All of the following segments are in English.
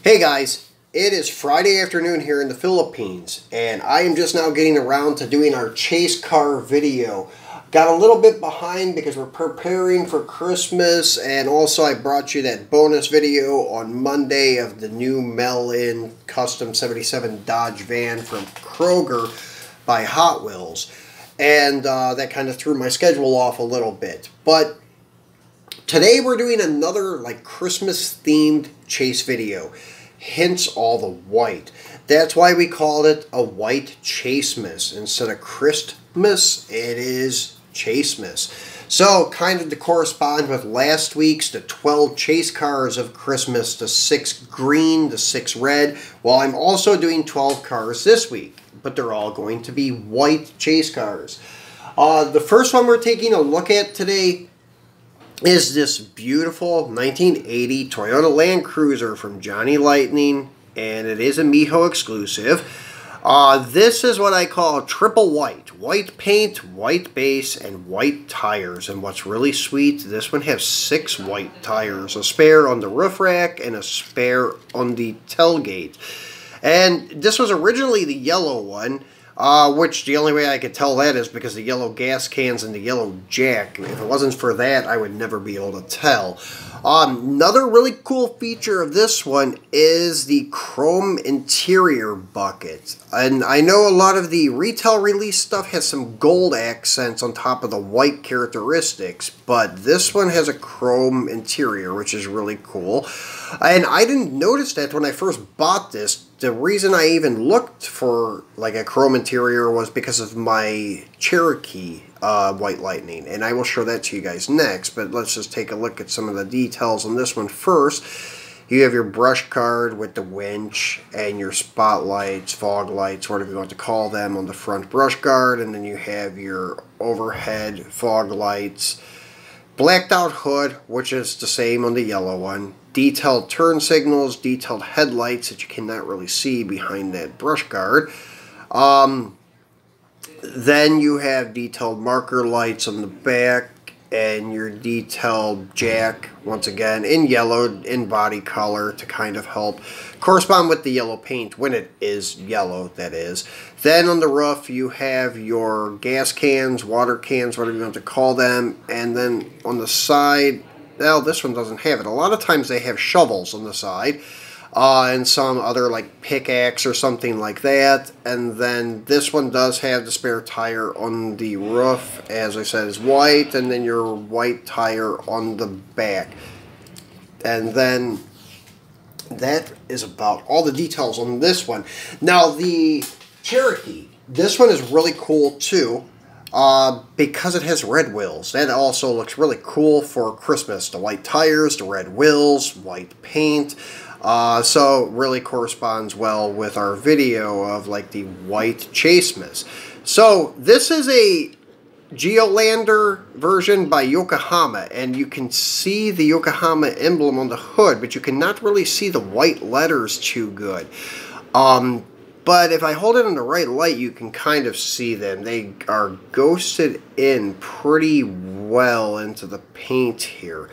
Hey guys, it is Friday afternoon here in the Philippines, and I am just now getting around to doing our chase car video. Got a little bit behind because we're preparing for Christmas, and also I brought you that bonus video on Monday of the new mail-in custom 77 Dodge van from Kroger by Hot Wheels, and that kind of threw my schedule off a little bit. But today we're doing another like Christmas themed chase video. Hence all the white. That's why we called it a white Chasemas. Instead of Christmas, it is Chasemas. So kind of to correspond with last week's, the 12 chase cars of Christmas, the 6 green, the 6 red. Well, I'm also doing 12 cars this week, but they're all going to be white chase cars. The first one we're taking a look at today is this beautiful 1980 Toyota Land Cruiser from Johnny Lightning, and it is a Miho exclusive. This is what I call triple white. White paint, white base, and white tires. And what's really sweet, this one has 6 white tires. A spare on the roof rack and a spare on the tailgate. And this was originally the yellow one. Which the only way I could tell that is because the yellow gas cans and the yellow jack. If it wasn't for that, I would never be able to tell. Another really cool feature of this one is the chrome interior bucket. And I know a lot of the retail release stuff has some gold accents on top of the white characteristics, but this one has a chrome interior, which is really cool. And I didn't notice that when I first bought this. The reason I even looked for like a chrome interior was because of my Cherokee White Lightning, and I will show that to you guys next. But let's just take a look at some of the details on this one first. You have your brush card with the winch and your spotlights, fog lights, whatever you want to call them, on the front brush guard, and then you have your overhead fog lights, blacked out hood, which is the same on the yellow one, detailed turn signals, detailed headlights that you cannot really see behind that brush guard. Then you have detailed marker lights on the back and your detailed jack, once again in yellow, in body color to kind of help correspond with the yellow paint when it is yellow, that is. Then on the roof you have your gas cans, water cans, whatever you want to call them, and then on the side, well, this one doesn't have it. A lot of times they have shovels on the side, and some other like pickaxe or something like that. And then this one does have the spare tire on the roof, as I said, is white, and then your white tire on the back. And then that is about all the details on this one. Now the Cherokee, this one is really cool too. Because it has red wheels. That also looks really cool for Christmas. The white tires, the red wheels, white paint. So really corresponds well with our video of like the white Chasemas. So this is a Geolander version by Yokohama, and you can see the Yokohama emblem on the hood, but you cannot really see the white letters too good. But if I hold it in the right light, you can kind of see them. They are ghosted in pretty well into the paint here.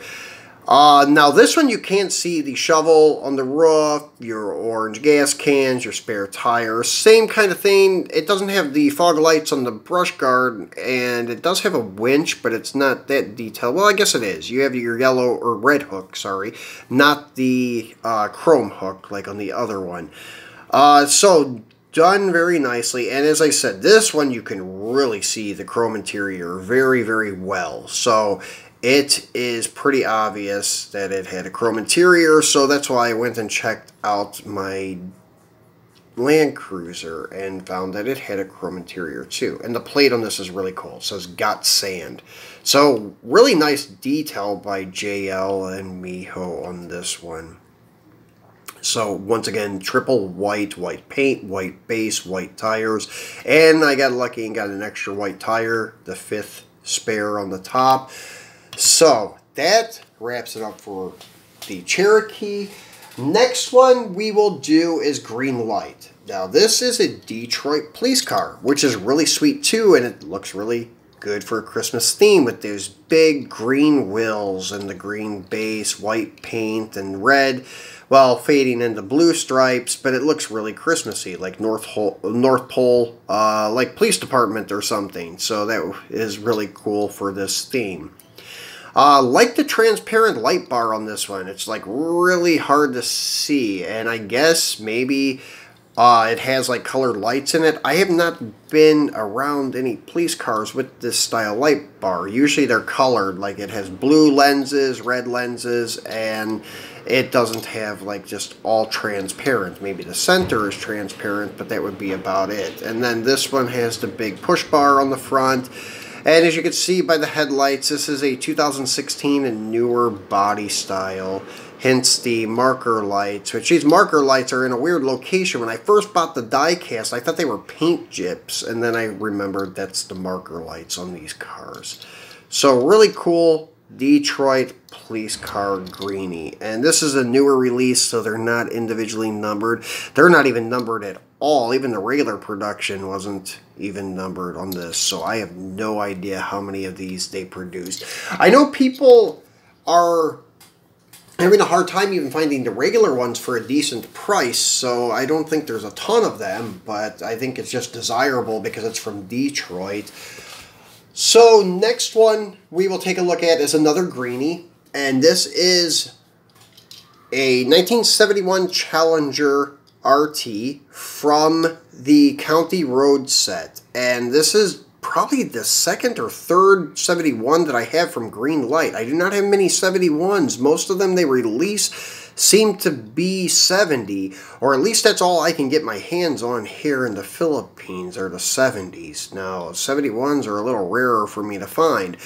Now this one you can't see the shovel on the roof, your orange gas cans, your spare tires, same kind of thing. It doesn't have the fog lights on the brush guard, and it does have a winch, but it's not that detailed. Well, I guess it is. You have your yellow or red hook, sorry, not the chrome hook like on the other one. So done very nicely, and as I said, this one you can really see the chrome interior very, very well. So it is pretty obvious that it had a chrome interior, so that's why I went and checked out my Land Cruiser and found that it had a chrome interior too. And the plate on this is really cool. It says "Got Sand." So really nice detail by JL and Miho on this one. So once again, triple white, white paint, white base, white tires, and I got lucky and got an extra white tire, the 5th spare on the top. So that wraps it up for the Cherokee. Next one we will do is Greenlight. Now this is a Detroit police car, which is really sweet too, and it looks really good for a Christmas theme with those big green wheels and the green base, white paint, and red, well, fading into blue stripes, but it looks really Christmassy, like North Pole, like police department or something. So that is really cool for this theme. Like the transparent light bar on this one, it's like really hard to see, and I guess maybe it has like colored lights in it. I have not been around any police cars with this style light bar. Usually they're colored, like it has blue lenses, red lenses, and it doesn't have like just all transparent. Maybe the center is transparent, but that would be about it. And then this one has the big push bar on the front. And as you can see by the headlights, this is a 2016 and newer body style. Hence the marker lights, which these marker lights are in a weird location. When I first bought the die-cast, I thought they were paint gyps, and then I remembered that's the marker lights on these cars. So really cool Detroit police car greenie. And this is a newer release, so they're not individually numbered. They're not even numbered at all. Even the regular production wasn't even numbered on this, so I have no idea how many of these they produced. I know people are having a hard time even finding the regular ones for a decent price, so I don't think there's a ton of them, but I think it's just desirable because it's from Detroit. So next one we will take a look at is another greenie, and this is a 1971 Challenger RT from the County Road set, and this is probably the second or third 71 that I have from Greenlight. I do not have many 71s. Most of them they release seem to be 70, or at least that's all I can get my hands on here in the Philippines, are the 70s. Now, 71s are a little rarer for me to find.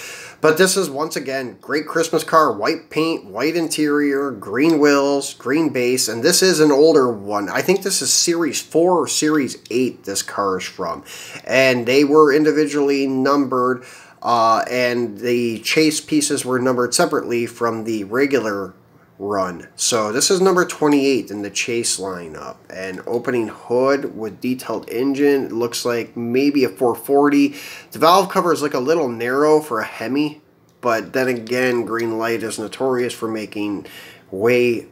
But this is, once again, great Christmas car, white paint, white interior, green wheels, green base, and this is an older one. I think this is Series 4 or Series 8 this car is from. And they were individually numbered, and the chase pieces were numbered separately from the regular run. So this is number 28 in the chase lineup, and opening hood with detailed engine. It looks like maybe a 440. The valve covers look a little narrow for a Hemi, but then again, Greenlight is notorious for making way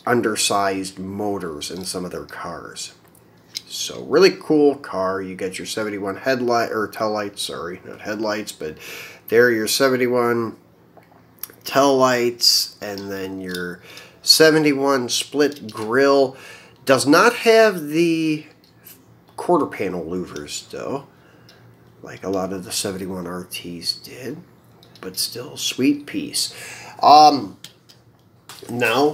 undersized motors in some of their cars. So really cool car. You get your 71 headlight or tail lights, sorry, not headlights, but there are your 71 tail lights, and then your 71 split grille. Does not have the quarter panel louvers though, like a lot of the 71 RTs did, but still sweet piece. Now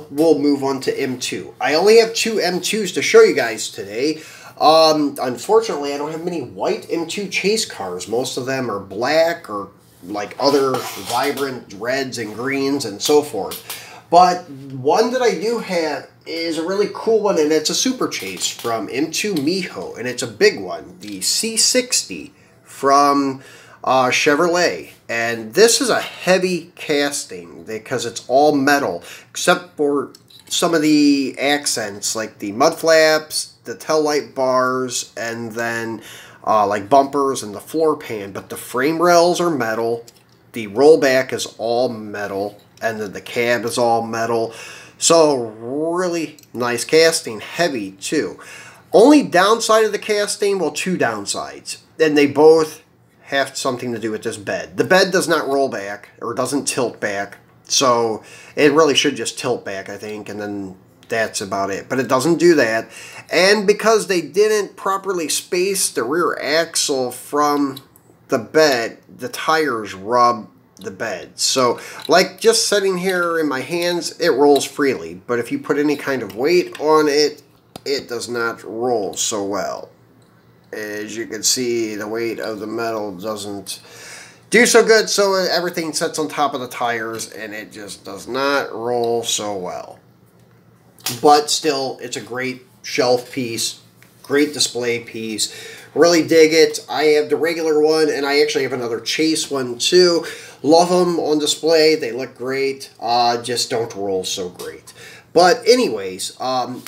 we'll move on to M2. I only have 2 M2s to show you guys today. Unfortunately, I don't have many white M2 chase cars. Most of them are black or like other vibrant reds and greens and so forth. But one that I do have is a really cool one, and it's a super chase from M2 Miho, and it's a big one, the C60 from Chevrolet. And this is a heavy casting because it's all metal, except for some of the accents like the mud flaps, the tail light bars, and then like bumpers and the floor pan, but the frame rails are metal, the rollback is all metal, and then the cab is all metal. So really nice casting, heavy too. Only downside of the casting, well, 2 downsides, and they both have something to do with this bed. The bed does not roll back, or doesn't tilt back, so it really should just tilt back, I think, and then that's about it. But it doesn't do that. And because they didn't properly space the rear axle from the bed, the tires rub the bed. So, like just sitting here in my hands, it rolls freely. But if you put any kind of weight on it, it does not roll so well. As you can see, the weight of the metal doesn't do so good, so everything sits on top of the tires, and it just does not roll so well. But still, it's a great shelf piece, great display piece. Really dig it. I have the regular one, and I actually have another chase one too. Love them on display. They look great. Just don't roll so great. But anyways,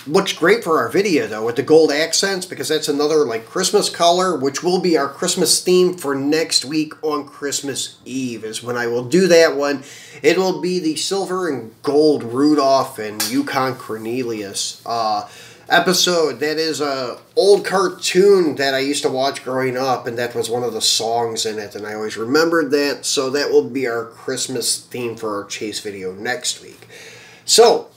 looks great for our video though with the gold accents, because that's another like Christmas color, which will be our Christmas theme for next week on Christmas Eve is when I will do that one. It will be the silver and gold Rudolph and Yukon Cornelius episode. That is a old cartoon that I used to watch growing up, and that was one of the songs in it, and I always remembered that. So that will be our Christmas theme for our chase video next week. So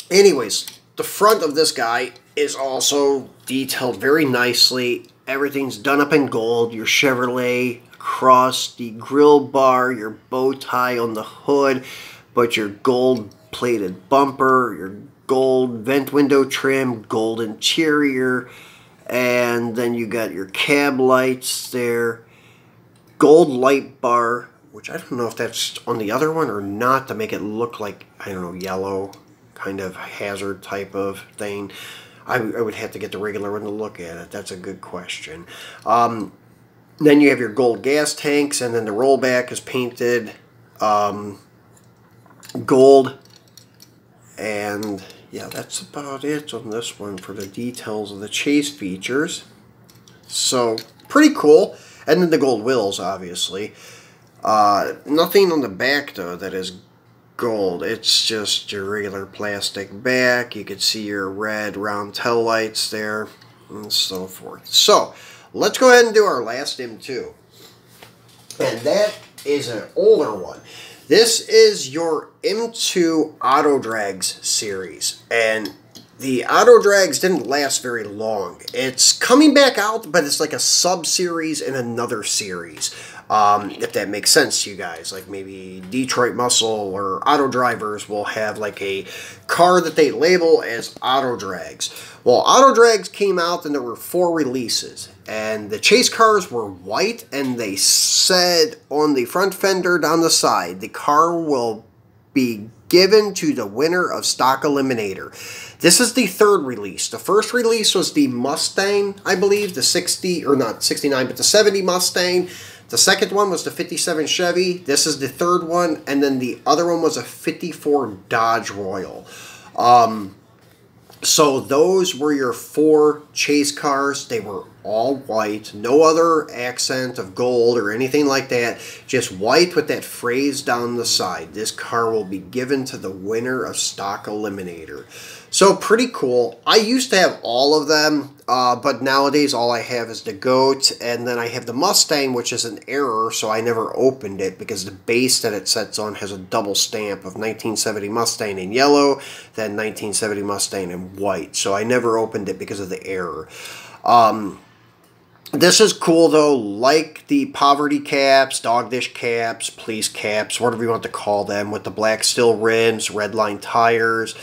anyways, the front of this guy is also detailed very nicely. Everything's done up in gold. Your Chevrolet across the grill bar, your bow tie on the hood, but your gold plated bumper, your gold vent window trim, gold interior, and then you got your cab lights there, gold light bar, which I don't know if that's on the other one or not, to make it look like, I don't know, yellow, kind of hazard type of thing. I would have to get the regular one to look at it. That's a good question. Then you have your gold gas tanks, and then the rollback is painted gold. And yeah, that's about it on this one for the details of the chase features. So pretty cool. And then the gold wheels, obviously. Nothing on the back though that is gold. It's just your regular plastic back. You can see your red round tail lights there and so forth. So let's go ahead and do our last M2, and that is an older one. This is your M2 Auto Drags series, and the Auto Drags didn't last very long. It's coming back out, but it's like a sub-series in another series. If that makes sense to you guys, like maybe Detroit Muscle or Auto Drivers will have like a car that they label as Auto Drags. Well, Auto Drags came out and there were 4 releases, and the chase cars were white, and they said on the front fender down the side, the car will be given to the winner of Stock Eliminator. This is the 3rd release. The first release was the Mustang, I believe, the 60, or not 69, but the 70 Mustang. The second one was the 57 Chevy. This is the 3rd one. And then the other one was a 54 Dodge Royal. So those were your 4 chase cars. They were all white. No other accent of gold or anything like that. Just white with that phrase down the side. This car will be given to the winner of Stock Eliminator. So pretty cool. I used to have all of them, but nowadays all I have is the Goat, and then I have the Mustang, which is an error, so I never opened it because the base that it sets on has a double stamp of 1970 Mustang in yellow, then 1970 Mustang in white. So I never opened it because of the error. This is cool though, like the poverty caps, dog dish caps, police caps, whatever you want to call them, with the black steel rims, red line tires.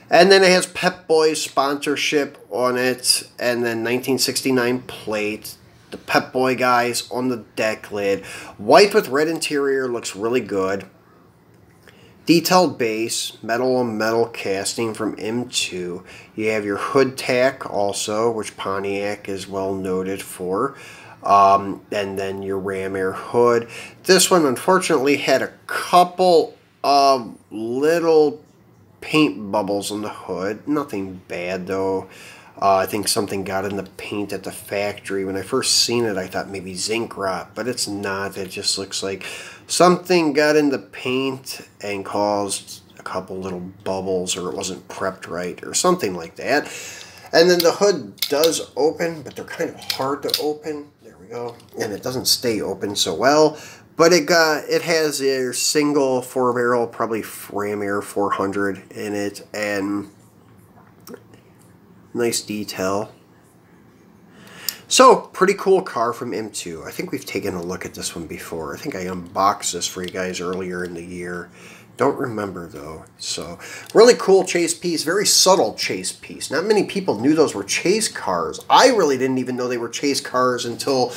And then it has Pep Boys sponsorship on it, and then 1969 plate. The Pep Boy guys on the deck lid. White with red interior, looks really good. Detailed base, metal on metal casting from M2. You have your hood tack also, which Pontiac is well noted for. And then your ram air hood. This one unfortunately had a couple of little paint bubbles on the hood. Nothing bad though. I think something got in the paint at the factory. When I first seen it, I thought maybe zinc rot, but it's not. It just looks like something got in the paint and caused a couple little bubbles, or it wasn't prepped right, or something like that. And then the hood does open, but they're kind of hard to open. There we go. And it doesn't stay open so well. But it has a single 4-barrel, probably Ram Air 400 in it, and nice detail. So, pretty cool car from M2. I think we've taken a look at this one before. I think I unboxed this for you guys earlier in the year. Don't remember though. So, really cool chase piece, very subtle chase piece. Not many people knew those were chase cars. I really didn't even know they were chase cars until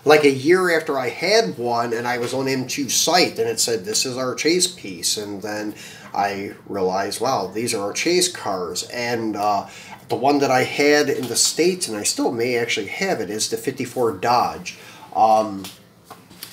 like a year after I had one, and I was on M2's site, and it said, this is our chase piece. And then I realized, wow, these are our chase cars. And the one that I had in the States, and I still may actually have it, is the 54 Dodge.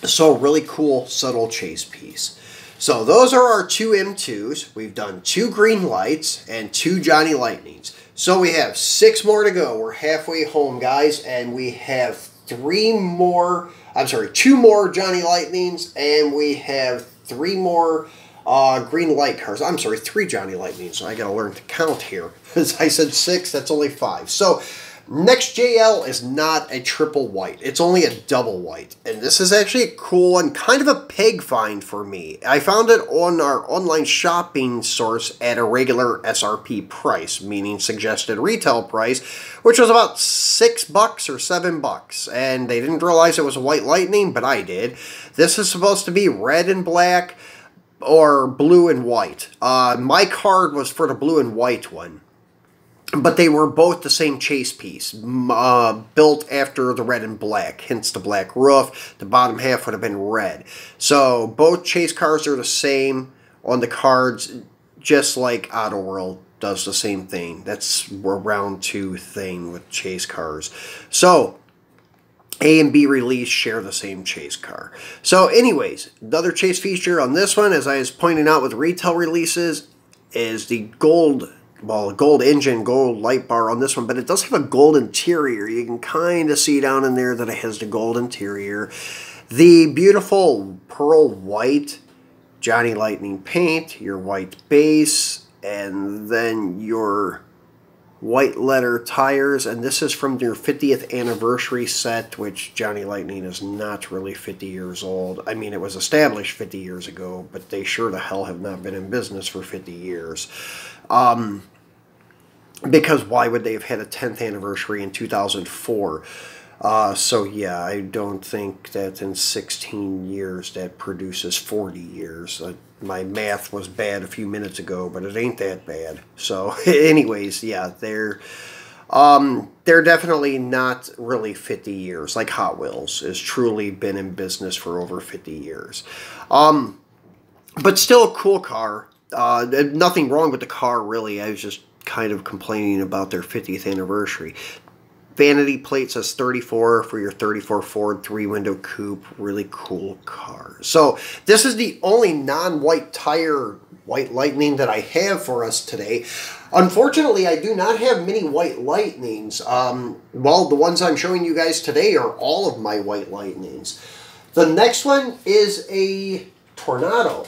So really cool, subtle chase piece. So those are our two M2s. We've done 2 Greenlights and 2 Johnny Lightnings. So we have 6 more to go. We're halfway home, guys, and we have 2 more Johnny Lightnings, and we have 3 more Greenlight cars. I'm sorry, 3 Johnny Lightnings. So I got to learn to count here. As I said 6, that's only 5. So next JL is not a triple white. It's only a double white. And this is actually a cool one, kind of a peg find for me. I found it on our online shopping source at a regular SRP price, meaning suggested retail price, which was about $6 or $7. And they didn't realize it was a white Lightning, but I did. This is supposed to be red and black or blue and white. My card was for the blue and white one. But they were both the same chase piece, built after the red and black, hence the black roof. The bottom half would have been red. So both chase cars are the same on the cards, just like Auto World does the same thing. That's a round 2 thing with chase cars. So A and B release share the same chase car. So anyways, another chase feature on this one, as I was pointing out with retail releases, is the gold engine, gold light bar on this one, but it does have a gold interior. You can kind of see down in there that it has the gold interior. The beautiful pearl white Johnny Lightning paint, your white base, and then your white leather tires, and this is from their 50th anniversary set, which Johnny Lightning is not really 50 years old. I mean, it was established 50 years ago, but they sure the hell have not been in business for 50 years. Because why would they have had a 10th anniversary in 2004? So yeah, I don't think that in 16 years that produces 40 years. My math was bad a few minutes ago, but it ain't that bad. So anyways, yeah, they're definitely not really 50 years. Like Hot Wheels has truly been in business for over 50 years. But still a cool car. Nothing wrong with the car, really. I was just kind of complaining about their 50th anniversary. Vanity plate says 34 for your 34 Ford 3-window coupe. Really cool car. So this is the only non-white tire white Lightning that I have for us today. Unfortunately, I do not have many white Lightnings. Well, the ones I'm showing you guys today are all of my white Lightnings. The next one is a Tornado.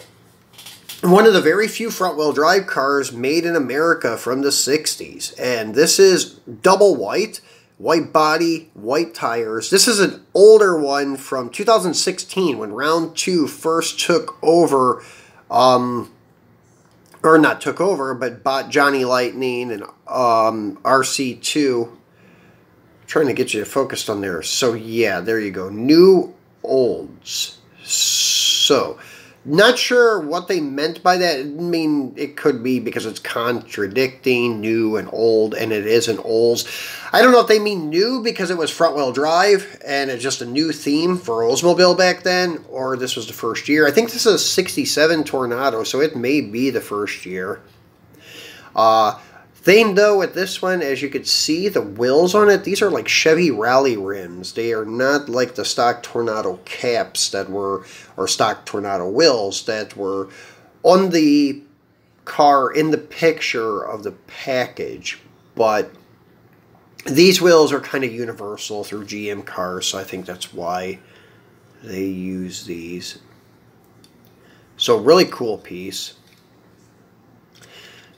One of the very few front-wheel drive cars made in America from the 60s. And this is double white, white body, white tires. This is an older one from 2016 when Round 2 first took over, or not took over, but bought Johnny Lightning and RC2. I'm trying to get you focused on there. So yeah, there you go. New olds. So not sure what they meant by that. I mean, it could be because it's contradicting new and old, and it is an olds. I don't know if they mean new because it was front-wheel drive and it's just a new theme for Oldsmobile back then, or this was the first year. I think this is a 67 Tornado, so it may be the first year. Theme, though, with this one, as you can see, the wheels on it, these are like Chevy Rally rims. They are not like the stock Tornado caps that were, or stock Tornado wheels that were on the car in the picture of the package. But these wheels are kind of universal through GM cars, so I think that's why they use these. So, really cool piece.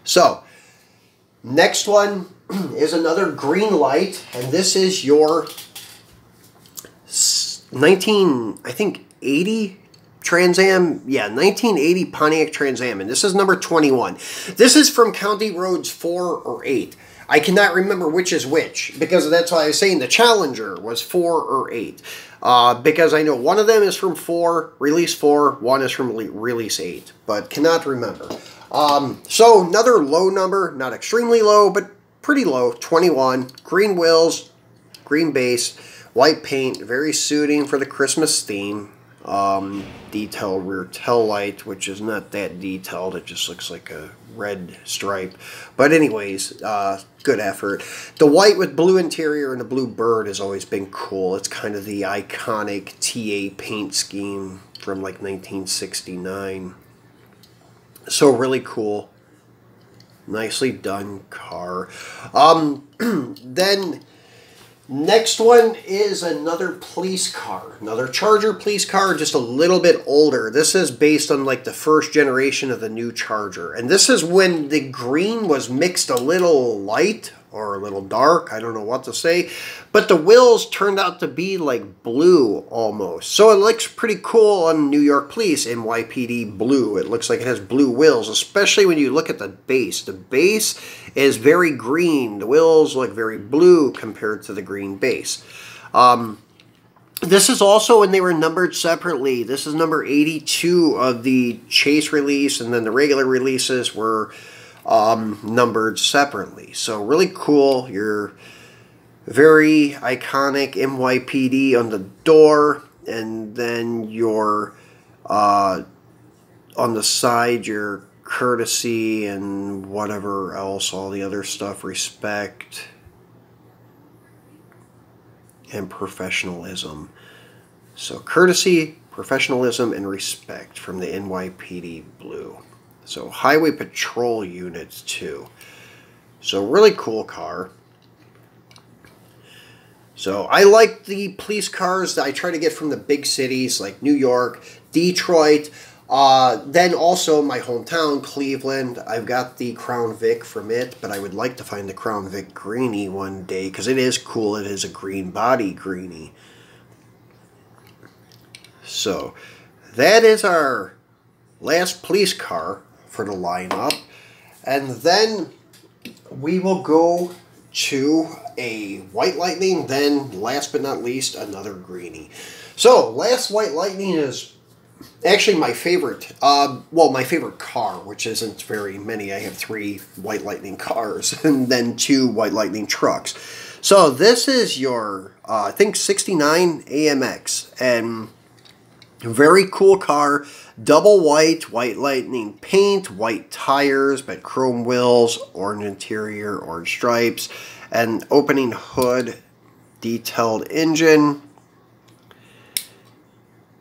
So, next one is another Greenlight, and this is your 1980 Trans Am. Yeah, 1980 Pontiac Trans Am, and this is number 21. This is from County Roads 4 or 8. I cannot remember which is which, because that's why I was saying the Challenger was 4 or 8. Because I know one of them is from 4, release 4, one is from release 8, but cannot remember. So another low number, not extremely low, but pretty low, 21. Green wheels, green base, white paint, very suiting for the Christmas theme. Detailed rear tail light, which is not that detailed. It just looks like a red stripe. But anyways, good effort. The white with blue interior and the blue bird has always been cool. It's kind of the iconic TA paint scheme from like 1969. So really cool. Nicely done car. Then next one is another police car. Another Charger police car, just a little bit older. This is based on like the first generation of the new Charger. And this is when the green was mixed a little light or a little dark. I don't know what to say. But the wheels turned out to be like blue almost. So it looks pretty cool on New York Police, NYPD blue. It looks like it has blue wheels, especially when you look at the base. The base is very green. The wheels look very blue compared to the green base. This is also when they were numbered separately. This is number 82 of the chase release, and then the regular releases were numbered separately. So really cool. Your very iconic NYPD on the door, and then your on the side your courtesy and whatever else, all the other stuff, respect and professionalism. So courtesy, professionalism, and respect from the NYPD blue. So highway patrol units too. So really cool car. So I like the police cars that I try to get from the big cities like New York, Detroit, then also my hometown, Cleveland. I've got the Crown Vic from it, but I would like to find the Crown Vic Greenie one day because it is cool. It is a green body Greenie. So that is our last police car for the lineup. And then we will go to a White Lightning, then last but not least, another Greenie. So last White Lightning is actually my favorite, well, my favorite car, which isn't very many. I have 3 White Lightning cars and then 2 White Lightning trucks. So this is your, I think, 69 AMX, and very cool car. Double white, White Lightning paint, white tires, but chrome wheels, orange interior, orange stripes, and opening hood, detailed engine.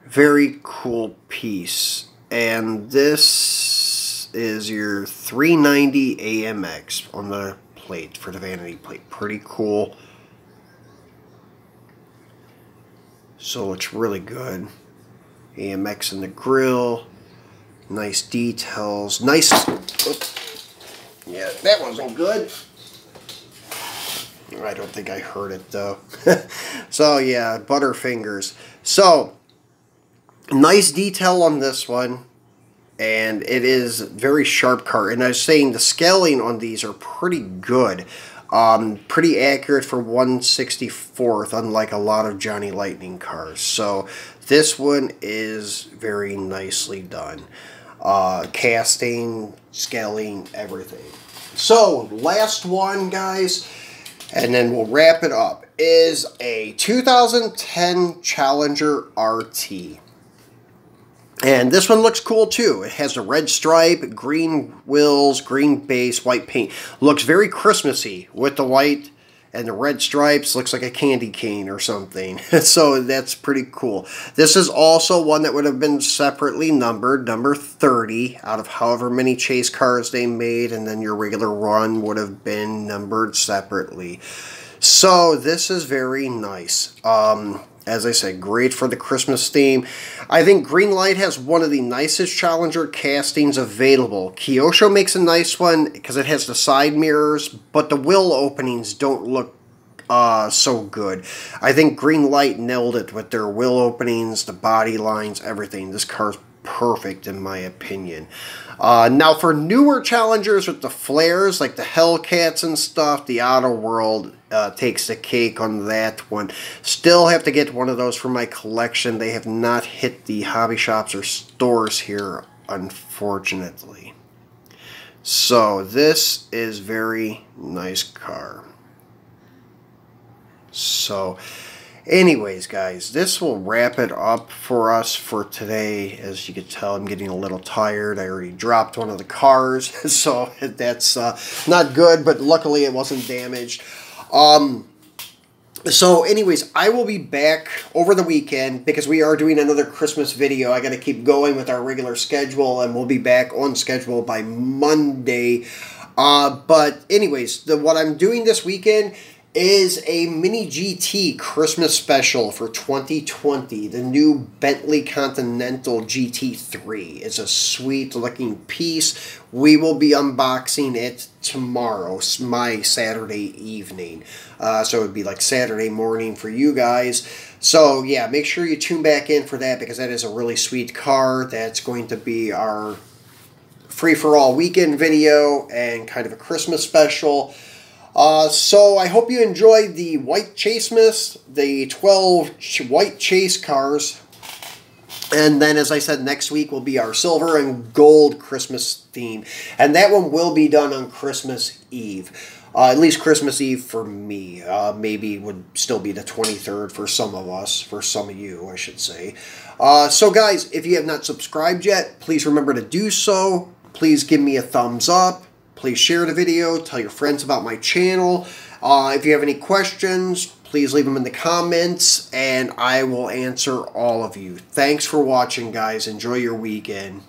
Very cool piece. And this is your 390 AMX on the plate for the vanity plate. Pretty cool. So it's really good. AMX in the grill. Nice details. Nice. Oops. Yeah, that wasn't good. I don't think I heard it though. So yeah, Butterfingers. So nice detail on this one, and it is very sharp car. And I was saying the scaling on these are pretty good, pretty accurate for 1/64th, unlike a lot of Johnny Lightning cars. So this one is very nicely done, casting, scaling, everything. So last one, guys, and then we'll wrap it up, is a 2010 Challenger RT. And this one looks cool too. It has a red stripe, green wheels, green base, white paint. Looks very Christmassy with the white and the red stripes. Looks like a candy cane or something. So that's pretty cool. This is also one that would have been separately numbered, number 30 out of however many chase cars they made, and then your regular run would have been numbered separately. So this is very nice. As I said, great for the Christmas theme. I think Greenlight has one of the nicest Challenger castings available. Kyosho makes a nice one because it has the side mirrors, but the wheel openings don't look so good. I think Greenlight nailed it with their wheel openings, the body lines, everything. This car's perfect in my opinion. Now for newer Challengers with the flares, like the Hellcats and stuff, the Auto World takes the cake on that one. Still have to get one of those for my collection. They have not hit the hobby shops or stores here, unfortunately. So this is very nice car. So anyways, guys, this will wrap it up for us for today. As you can tell, I'm getting a little tired. I already dropped one of the cars, so that's not good, but luckily it wasn't damaged. So anyways, I will be back over the weekend because we are doing another Christmas video. I got to keep going with our regular schedule, and we'll be back on schedule by Monday. But anyways, what I'm doing this weekend is a Mini GT Christmas special for 2020. The new Bentley Continental GT3 is a sweet looking piece. We will be unboxing it tomorrow, my Saturday evening. So it would be like Saturday morning for you guys. So yeah, make sure you tune back in for that because that is a really sweet car. That's going to be our free-for-all weekend video and kind of a Christmas special. So I hope you enjoyed the white Xmas, the 12 white chase cars. And then, as I said, next week will be our silver and gold Christmas theme. And that one will be done on Christmas Eve. At least Christmas Eve for me. Maybe would still be the 23rd for some of us, for some of you, I should say. So guys, if you have not subscribed yet, please remember to do so. Please give me a thumbs up. Please share the video. Tell your friends about my channel. If you have any questions, please leave them in the comments, and I will answer all of you. Thanks for watching, guys. Enjoy your weekend.